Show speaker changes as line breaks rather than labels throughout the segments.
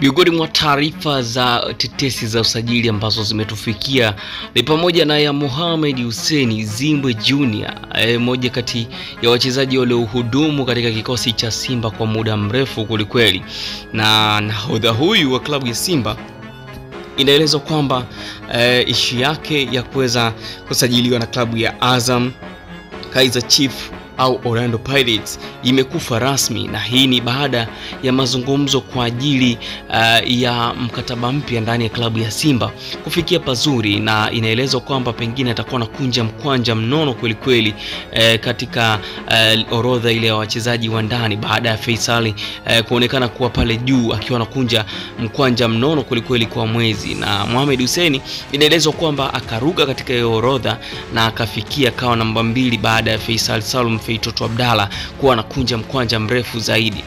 Miongoni mwa taarifa za tetesi za usajili ambazo zimetufikia ni pamoja na ya Mohamed Hussein Zimbwe Junior, mmoja kati ya wachezaji waliohudumu katika kikosi cha Simba kwa muda mrefu kulikweli. Na nahodha huyu wa klabu ya Simba inaelezwa kwamba ishi yake ya kuweza kusajiliwa na klabu ya Azam, Kaizer Chiefs au Orlando Pirates imekufa rasmi, na hii ni baada ya mazungumzo kwa ajili ya mkataba mpya ndani ya klabu ya Simba kufikia pazuri, na inaelezwa kwamba pengine atakuwa na kunja mkwanja mnono kweli kweli katika orodha ile ya wachezaji wa ndani, baada ya Faisal kuonekana kuwa pale juu akiwa na kunja mkwanja mnono kweli kweli kwa mwezi. Na Mohamed Hussein inaelezwa kwamba akaruka katika hiyo orodha na akafikia kawa namba 2 baada ya Faisal Salum Feitoto Abdalla kuwa na kunja mkwanja mrefu zaidi.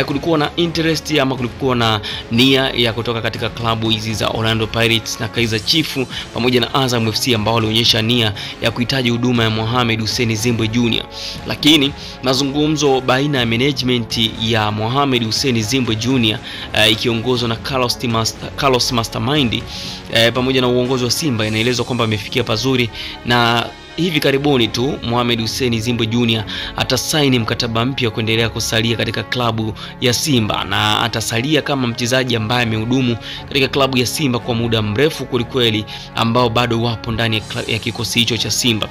Kulikuwa na interest ama kulikuwa na nia ya kutoka katika klabu hizi za Orlando Pirates na Kaizer Chiefs pamoja na Azam FC ambao walionyesha nia ya kuhitaji huduma ya Mohamed Hussein Zimbwe Junior, lakini mazungumzo baina ya management ya Mohamed Hussein Zimbwe Junior ikiongozwa na Carlos Mastermind pamoja na uongozi wa Simba inaelezwa kwamba amefikia pazuri, na hivi karibuni tu Mohamed Hussein Zimbwe Junior atasaini mkataba mpya kuendelea kusalia katika klabu ya Simba, na atasalia kama mchezaji ambaye amehudumu katika klabu ya Simba kwa muda mrefu kulikweli, ambao bado wapo ndani ya kikosi hicho cha Simba.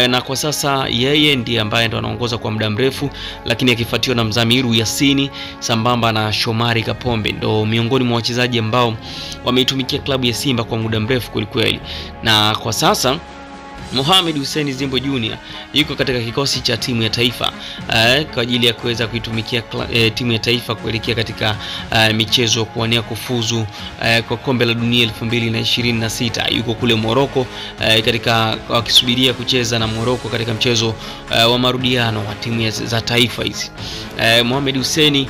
Na kwa sasa yeye ndiye ambaye ndo anaongoza kwa muda mrefu, lakini akifuatiwa na Mzamiru Yasini sambamba na Shomari Kapombe, ndo miongoni mwa wachezaji ambao wameitumikia klabu ya Simba kwa muda mrefu kulikweli. Na kwa sasa Mohamed Hussein Zimbwe Junior yuko katika kikosi cha timu ya taifa kwa ajili ya kuweza kuitumikia timu ya taifa kuelekea katika michezo kuwania kufuzu kwa kombe la dunia 2026. Yuko kule Morocco katika wakisubiria kucheza na Morocco katika mchezo wa marudiano wa timu za taifa hizi. Mohamed Hussein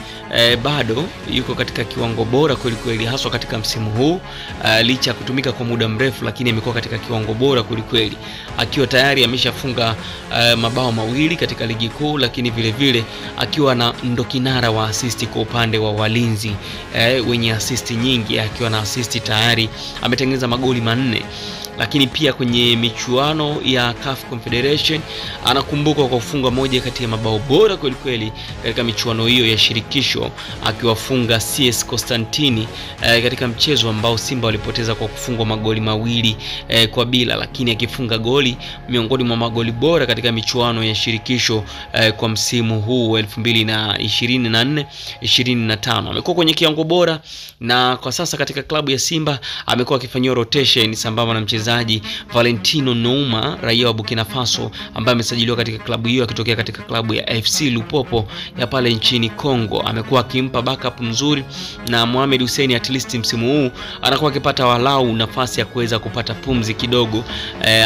bado yuko katika kiwango bora kweli kweli, haswa katika msimu huu licha kutumika kwa muda mrefu, lakini amekuwa katika kiwango bora kweli kweli, akiwa tayari ameshafunga mabao 2 katika ligi kuu, lakini vile vile akiwa na ndo kinara wa assist kwa upande wa walinzi wenye assist nyingi, akiwa na assist tayari ametengeneza magoli 4. Lakini pia kwenye michuano ya CAF Confederation anakumbukwa kwa kufunga moja kati ya mabao bora kweli kweli katika michuano hiyo ya shirikisho, akiwafunga CS Constantine katika mchezo ambao Simba walipoteza kwa kufungwa magoli 2-0, lakini akifunga goli miongoni mwa magoli bora katika michuano ya shirikisho kwa msimu huu 2024-25. Amekuwa kwenye kiwango bora, na kwa sasa katika klabu ya Simba amekuwa akifanywa rotation sambamba na mchezaji Valentino Nouma, raia wa Burkina Faso ambaye amesajiliwa katika klabu hiyo akitokea katika klabu ya FC Lupopo ya pale nchini Kongo. Amekuwa akimpa backup nzuri, na Mohamed Hussein at least msimu huu anakuwa akipata walau nafasi ya kuweza kupata pumzi kidogo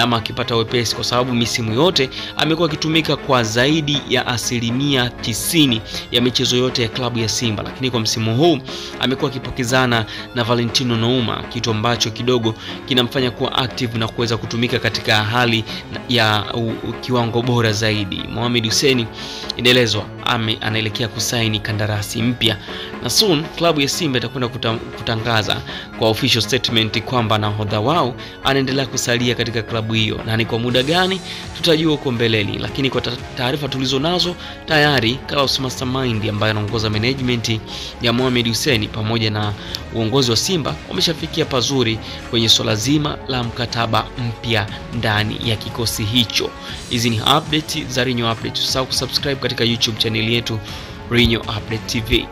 ama akipata wepesi, kwa sababu misimu yote amekuwa akitumika kwa zaidi ya 90% ya michezo yote ya klabu ya Simba, lakini kwa msimu huu amekuwa akipokezana na Valentino Nouma, kitu ambacho kidogo kinamfanya kuwa active na kuweza kutumika katika hali ya kiwango bora zaidi. Mohamed Hussein inaelezwa anaelekea kusaini kandarasi mpya, na soon klabu ya Simba itakwenda kutangaza kwa official statement kwamba nahodha wao anaendelea kusalia katika klabu hiyo, na ni kwa muda gani tutajua huko mbeleni. Lakini kwa taarifa tulizo nazo tayari Carlos Mastermind ambaye anaongoza management ya Mohamed Hussein pamoja na uongozi wa Simba wameshafikia pazuri kwenye swala zima la mkataba mpya ndani ya kikosi hicho. Hizi ni update za Rinyo Update. Usisahau kusubscribe katika YouTube channel yetu Rinyo Update TV.